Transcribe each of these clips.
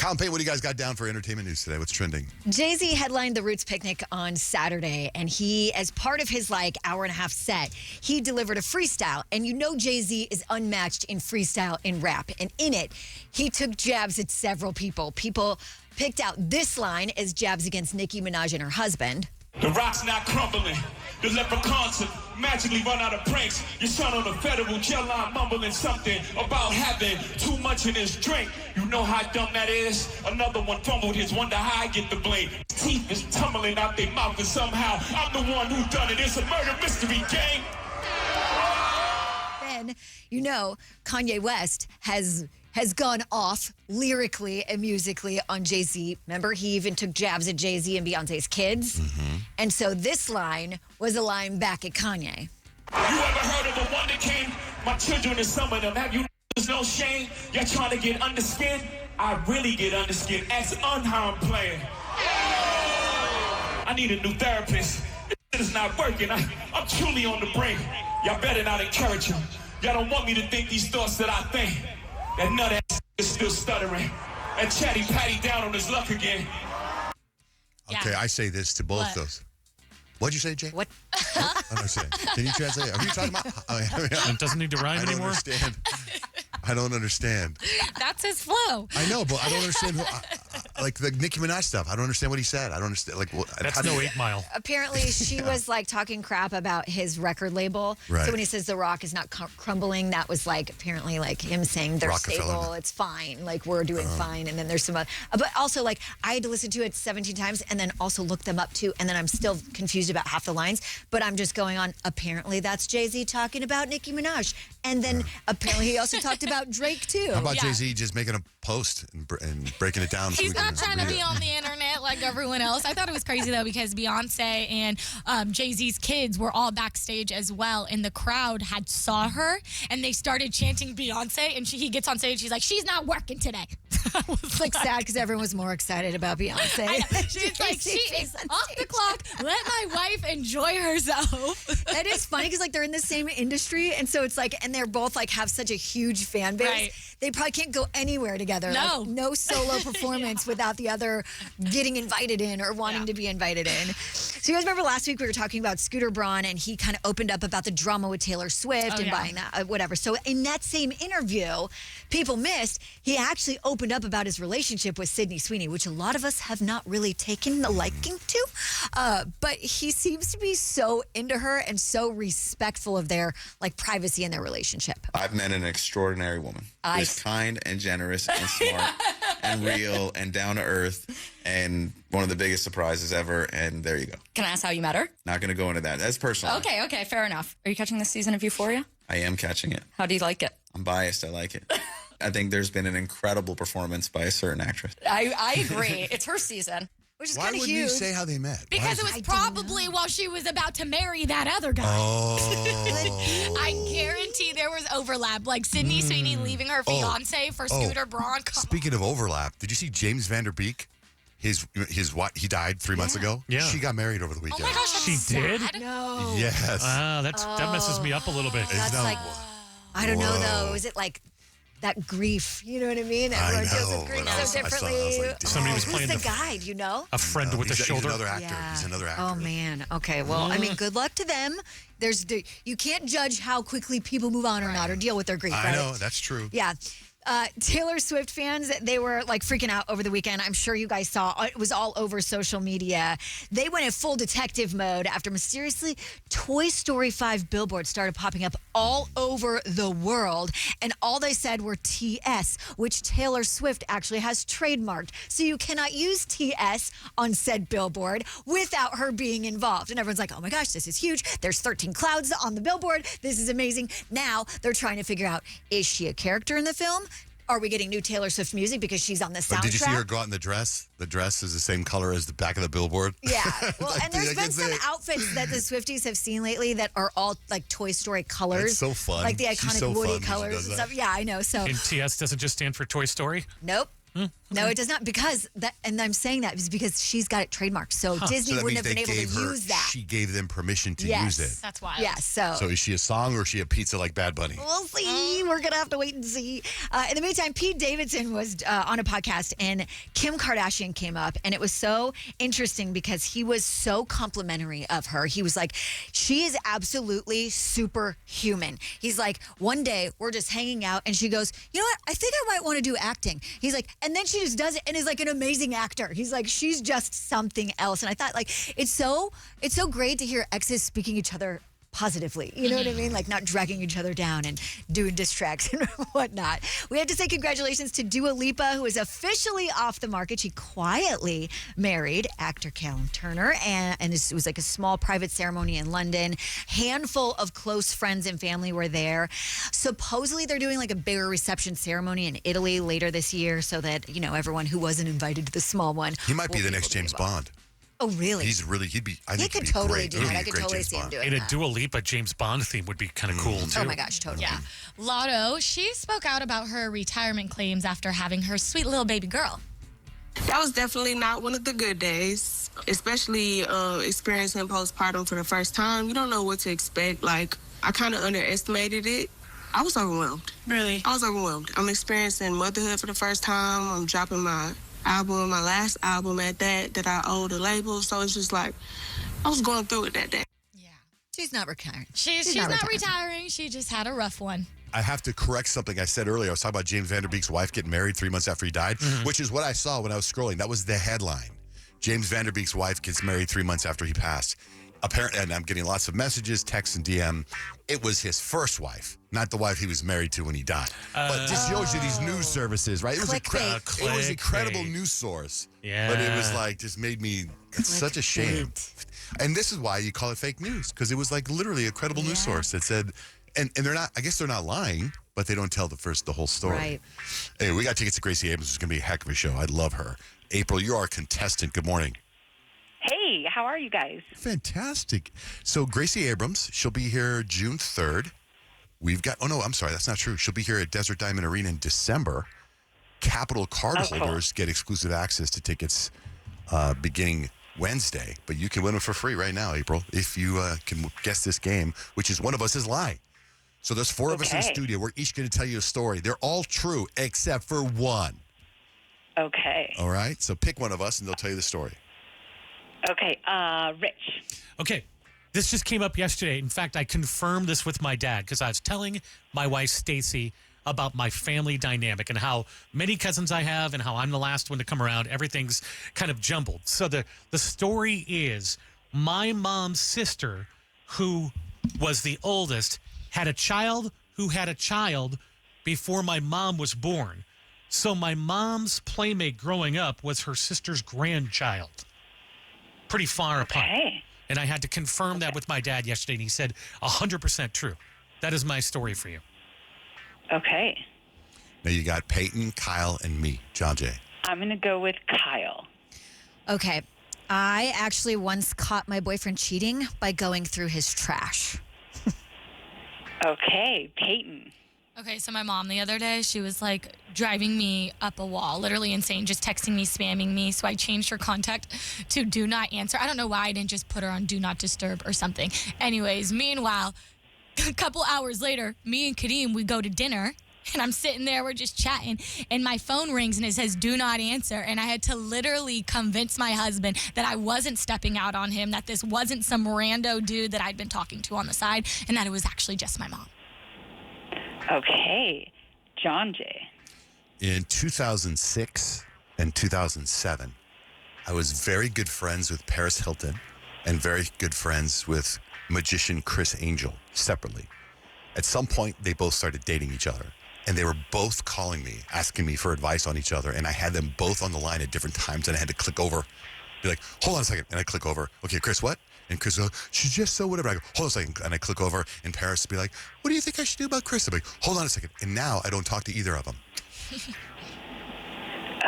Kyle and Payne, what do you guys got down for entertainment news today? What's trending? Jay-Z headlined the Roots picnic on Saturday, and he, as part of his hour and a half set, he delivered a freestyle. And you know Jay-Z is unmatched in freestyle in rap. And in it, he took jabs at several people. People picked out this line as jabs against Nicki Minaj and her husband. The rock's not crumbling. The leprechauns have magically run out of pranks. Your son on the federal jail line mumbling something about having too much in his drink. You know how dumb that is? Another one fumbled his, wonder how I get the blame. Teeth is tumbling out their mouth and somehow I'm the one who done it. It's a murder mystery game. Then, you know, Kanye West has gone off lyrically and musically on Jay-Z. Remember, he even took jabs at Jay-Z and Beyonce's kids. Mm-hmm. And so this line was a line back at Kanye. You ever heard of the one that came? My children and some of them. Have you no shame? You're trying to get under skin? I really get under skin as unharmed player. I need a new therapist. This is not working. I'm truly on the brink. Y'all better not encourage him. Y'all don't want me to think these thoughts that I think. That nut ass is still stuttering. And Chatty Patty down on his luck again. Okay, I say this to both those. What'd you say, Jay? What? I don't understand. Can you translate? Are you talking about? It doesn't need to rhyme anymore? I don't understand. That's his flow. I know, but I don't understand like the Nicki Minaj stuff. I don't understand what he said. I don't understand. That's no 8 Mile. Apparently, she was talking crap about his record label. Right. So when he says the rock is not crumbling, that was apparently him saying they're stable, it's fine, we're doing fine. And then there's some, but also I had to listen to it 17 times and then also look them up too. And then I'm still confused about half the lines, but I'm just going on. Apparently, that's Jay-Z talking about Nicki Minaj, and then apparently he also talked about Drake too. How about Jay-Z just making a post and breaking it down? He's not trying to be on the internet like everyone else. I thought it was crazy though because Beyonce and Jay-Z's kids were all backstage as well, and the crowd had saw her and they started chanting Beyonce, and he gets on stage. She's like, "She's not working today." I was sad because everyone was more excited about Beyonce. She's like, she is off the clock. Let my wife enjoy herself. That is funny because they're in the same industry, and so it's and they're both have such a huge fan base. Right. They probably can't go anywhere together. No, no solo performance without the other getting invited in or wanting to be invited in. So you guys remember last week we were talking about Scooter Braun, and he kind of opened up about the drama with Taylor Swift and buying that, whatever. So in that same interview, people missed, he actually opened up about his relationship with Sydney Sweeney, which a lot of us have not really taken the liking to. But he seems to be so into her and so respectful of their privacy in their relationship. I've met an extraordinary woman. Who's kind and generous and smart and real and down to earth and one of the biggest surprises ever. And there you go. Can I ask how you met her? Not going to go into that. That's personal. Okay, fair enough. Are you catching this season of Euphoria? I am catching it. How do you like it? I'm biased. I like it. I think there's been an incredible performance by a certain actress. I agree. It's her season. Which is Why kind of wouldn't huge. you say how they met? Because it was probably while she was about to marry that other guy. Oh. I guarantee there was overlap. Sydney Sweeney leaving her fiance for Scooter Braun. Speaking of overlap, did you see James Van Der Beek? His he died 3 months ago. Yeah. She got married over the weekend. Oh my gosh, that's She sad. did? No. Yes. That messes me up a little bit. That's I don't know though. Is it that grief? You know what I mean? Everyone deals with grief so differently. Somebody was playing the guide, you know? A friend with the shoulder. He's another actor. He's another actor. Oh man. Okay. Well, good luck to them. You can't judge how quickly people move on or not or deal with their grief. I know, that's true. Yeah. Taylor Swift fans, they were freaking out over the weekend. I'm sure you guys saw it was all over social media. They went in full detective mode after mysteriously Toy Story 5 billboards started popping up all over the world. And all they said were TS, which Taylor Swift actually has trademarked. So you cannot use TS on said billboard without her being involved. And everyone's like, oh my gosh, this is huge. There's 13 clouds on the billboard. This is amazing. Now they're trying to figure out, is she a character in the film? Are we getting new Taylor Swift music because she's on the soundtrack? But did you see her go out in the dress? The dress is the same color as the back of the billboard. Yeah. Well, and there's been some outfits that the Swifties have seen lately that are all Toy Story colors. It's so fun. The iconic Woody colors and stuff. Yeah, I know. So And TS doesn't just stand for Toy Story? Nope. No, it does not, because that, and I'm saying that is because she's got it trademarked. So Disney So that wouldn't means have been able to use that. She gave them permission to Yes. use it. That's wild. Yes. So is she a song or is she a pizza like Bad Bunny? We'll see. We're going to have to wait and see. In the meantime, Pete Davidson was on a podcast and Kim Kardashian came up, and it was so interesting because he was so complimentary of her. He was like, she is absolutely superhuman. He's like, one day we're just hanging out and she goes, you know what? I think I might want to do acting. He's like, and then she just does it and is like an amazing actor. He's like, she's just something else. And I thought, like, it's so great to hear exes speaking each other positively. You know what I mean? Like, not dragging each other down and doing diss tracks and whatnot. We have to say congratulations to Dua Lipa, who is officially off the market. She quietly married actor Callum Turner, and it was like a small private ceremony in London. Handful of close friends and family were there. Supposedly, they're doing like a bigger reception ceremony in Italy later this year, so that, you know, everyone who wasn't invited to the small one. He might be will the able next to be James involved. Bond. Oh, really? He'd be, I He think could he'd be totally great. do He'd that. be I a could great totally James see him Bond. doing And a that. Dua Lipa James Bond theme would be kind of cool, too. Oh my gosh, totally. Yeah. Lotto, she spoke out about her retirement claims after having her sweet little baby girl. That was definitely not one of the good days, especially experiencing postpartum for the first time. You don't know what to expect. Like, I kind of underestimated it. I was overwhelmed. Really? I was overwhelmed. I'm experiencing motherhood for the first time. I'm dropping my album, my last album at that I owe the label. So it's just like, I was going through it that day. Yeah. She's not retiring. She's not retiring. She just had a rough one. I have to correct something I said earlier. I was talking about James Van Der Beek's wife getting married 3 months after he died, which is what I saw when I was scrolling. That was the headline. James Van Der Beek's wife gets married 3 months after he passed. Apparently, and I'm getting lots of messages, texts, and DM. It was his first wife, not the wife he was married to when he died. But this shows you these news services, right? It was, Clickbait. it was a credible Clickbait. news source. Yeah. But it was like, just made me, it's such a shame. And this is why you call it fake news, because it was like literally a credible news source that said, and they're not, I guess they're not lying, but they don't tell the whole story. Right. Hey, we got tickets to Gracie Abrams. It's going to be a heck of a show. I love her. April, you're our contestant. Good morning. Hey, how are you guys? Fantastic. So Gracie Abrams, she'll be here June 3rd. We've got, oh no, I'm sorry, that's not true. She'll be here at Desert Diamond Arena in December. Capital card holders get exclusive access to tickets beginning Wednesday, but you can win them for free right now, April, if you can guess this game, which is one of us is lying. So there's four of us in the studio. We're each going to tell you a story. They're all true except for one. Okay. All right? So pick one of us and they'll tell you the story. Okay, Rich. Okay. This just came up yesterday. In fact, I confirmed this with my dad because I was telling my wife, Stacy, about my family dynamic and how many cousins I have and how I'm the last one to come around. Everything's kind of jumbled. So the story is my mom's sister, who was the oldest, had a child who had a child before my mom was born. So my mom's playmate growing up was her sister's grandchild. Pretty far apart. And I had to confirm that with my dad yesterday, and he said 100% true. That is my story for you. Okay. Now you got Peyton, Kyle, and me, Johnjay. I'm going to go with Kyle. Okay. I actually once caught my boyfriend cheating by going through his trash. Okay, Peyton. Okay, so my mom the other day, she was like driving me up a wall, literally insane, just texting me, spamming me. So I changed her contact to do not answer. I don't know why I didn't just put her on do not disturb or something. Anyways, meanwhile, a couple hours later, me and Kadeem, we go to dinner. And I'm sitting there, we're just chatting, and my phone rings and it says, do not answer. And I had to literally convince my husband that I wasn't stepping out on him, that this wasn't some rando dude that I'd been talking to on the side, and that it was actually just my mom. Okay, Johnjay. In 2006 and 2007, I was very good friends with Paris Hilton and very good friends with magician Chris Angel separately. At some point, they both started dating each other. And they were both calling me, asking me for advice on each other. And I had them both on the line at different times. And I had to click over, be like, hold on a second. And I click over. Okay, Chris, what? And Chris goes, she's just so whatever. I go, hold on a second. And I click over. And Paris would be like, what do you think I should do about Chris? I'm like, hold on a second. And now I don't talk to either of them.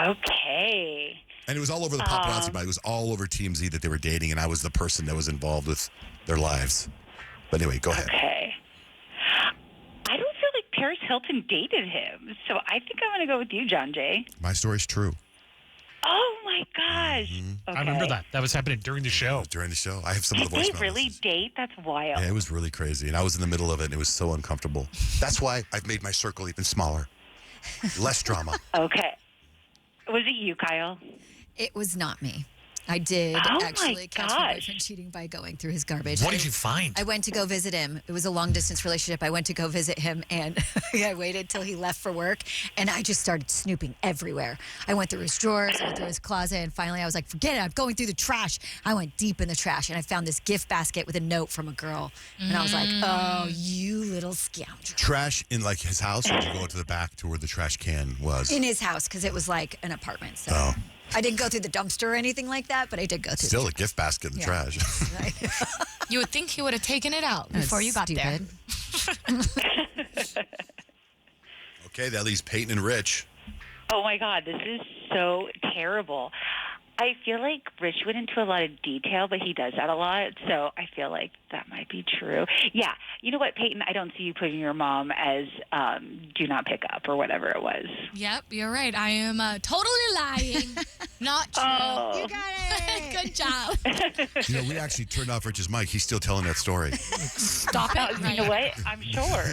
Okay. And it was all over the paparazzi. But it was all over TMZ that they were dating. And I was the person that was involved with their lives. But anyway, go ahead. Okay. I don't feel like Paris Hilton Hilton dated him. So I think I'm going to go with you, Johnjay. My story's true. Oh, my gosh. Okay. I remember that. That was happening during the show. During the show. I have some of the Did voicemails. they really date? That's wild. Yeah, it was really crazy. And I was in the middle of it, and it was so uncomfortable. That's why I've made my circle even smaller. Less drama. Okay. Was it you, Kyle? It was not me. I did Oh, actually my catch my gosh. boyfriend cheating by going through his garbage. What did you find? I went to go visit him. It was a long distance relationship. I went to go visit him, and I waited till he left for work, and I just started snooping everywhere. I went through his drawers, I went through his closet, and finally I was like, forget it, I'm going through the trash. I went deep in the trash, and I found this gift basket with a note from a girl, and I was like, oh, you little scoundrel. Trash in like his house, or did you go into the back to where the trash can was? In his house, because it was like an apartment. So Oh. I didn't go through the dumpster or anything like that, but I did go through Still a gift basket in the Yeah. trash. You would think he would have taken it out before you got there. Okay, that leaves Peyton and Rich. Oh, my God. This is so terrible. I feel like Rich went into a lot of detail, but he does that a lot, so I feel like that might be true. Yeah. You know what, Peyton? I don't see you putting your mom as do not pick up or whatever it was. Yep, you're right. I am totally lying. Not true. Oh. You got it. Good job. You know, we actually turned off Rich's mic. He's still telling that story. Stop it. You know what? I'm sure.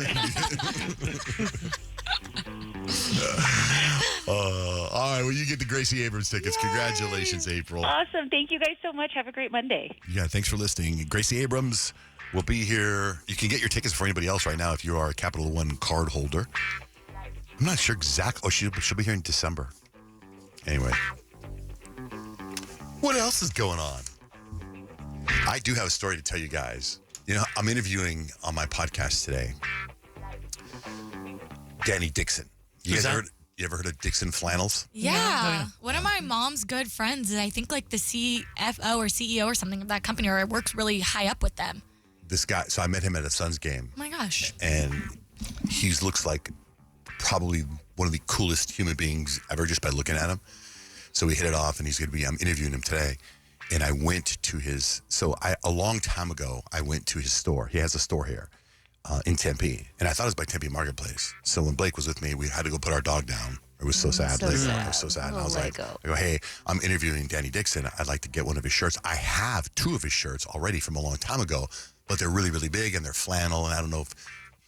All right, well, you get the Gracie Abrams tickets. Congratulations, April. Awesome. Thank you guys so much. Have a great Monday. Yeah, thanks for listening. Gracie Abrams will be here. You can get your tickets for anybody else right now if you are a Capital One card holder. I'm not sure exactly. Oh, she'll be here in December. Anyway. What else is going on? I do have a story to tell you guys. You know, I'm interviewing on my podcast today Danny Dixon. You ever heard of Dixon Flannels? Yeah. One of my mom's good friends is, I think, like the CFO or CEO or something of that company, or works really high up with them. This guy, so I met him at a Suns game. Oh my gosh. And he looks like probably one of the coolest human beings ever just by looking at him. So we hit it off, and I'm interviewing him today. And I went to a long time ago, I went to his store. He has a store here in Tempe. And I thought it was by Tempe Marketplace. So when Blake was with me, we had to go put our dog down. It was so sad. so Lego. sad. It was so sad. And I Little was Lego. I go, hey, I'm interviewing Danny Dixon. I'd like to get one of his shirts. I have 2 of his shirts already from a long time ago, but they're really, really big, and they're flannel. And I don't know if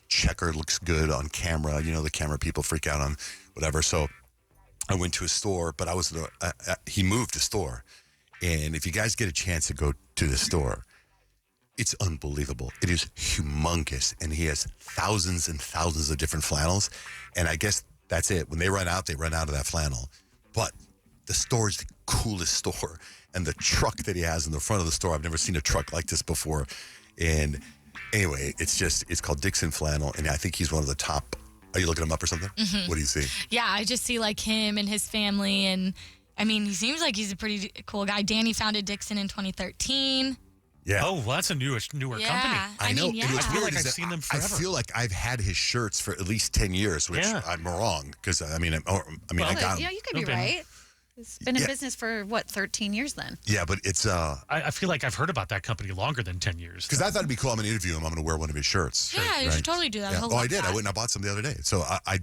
checker looks good on camera. You know, the camera people freak out on whatever. So I went to his store, but he moved the store. And if you guys get a chance to go to the store, it's unbelievable. It is humongous. And he has thousands and thousands of different flannels. And I guess that's it. When they run out of that flannel. But the store is the coolest store. And the truck that he has in the front of the store, I've never seen a truck like this before. And anyway, it's called Dixon Flannel. And I think he's one of the top. Are you looking him up or something? Mm-hmm. What do you see? Yeah, I just see like him and his family, and I mean, he seems like he's a pretty cool guy. Danny founded Dixon in 2013. Yeah. Oh, well, that's a newer company. I know. Mean, yeah. And what's I feel weird like is I've that seen them I forever. feel like I've had his shirts for at least 10 years, which Yeah. I'm wrong because I got them. Yeah, you could be Okay. right. It's been in Yeah. business for, 13 years then? Yeah, but it's I feel like I've heard about that company longer than 10 years. because I thought it'd be cool. I'm going to interview him. I'm going to wear one of his shirts. Yeah, you should totally do that. Yeah. He'll Oh, I love did. I that. went and I bought some the other day. So I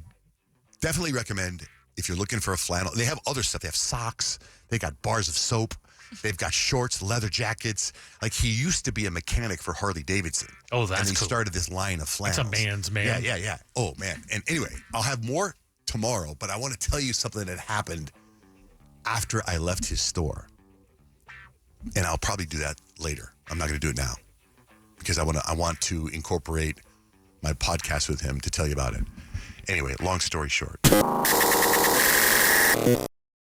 definitely recommend if you're looking for a flannel. They have other stuff. They have socks. They got bars of soap. They've got shorts, leather jackets. Like he used to be a mechanic for Harley Davidson. Oh, that's And he cool. started this line of flannels. It's a man's man. Yeah. Oh, man. And anyway, I'll have more tomorrow, but I want to tell you something that happened after I left his store. And I'll probably do that later. I'm not going to do it now because I want to incorporate my podcast with him to tell you about it. Anyway, long story short.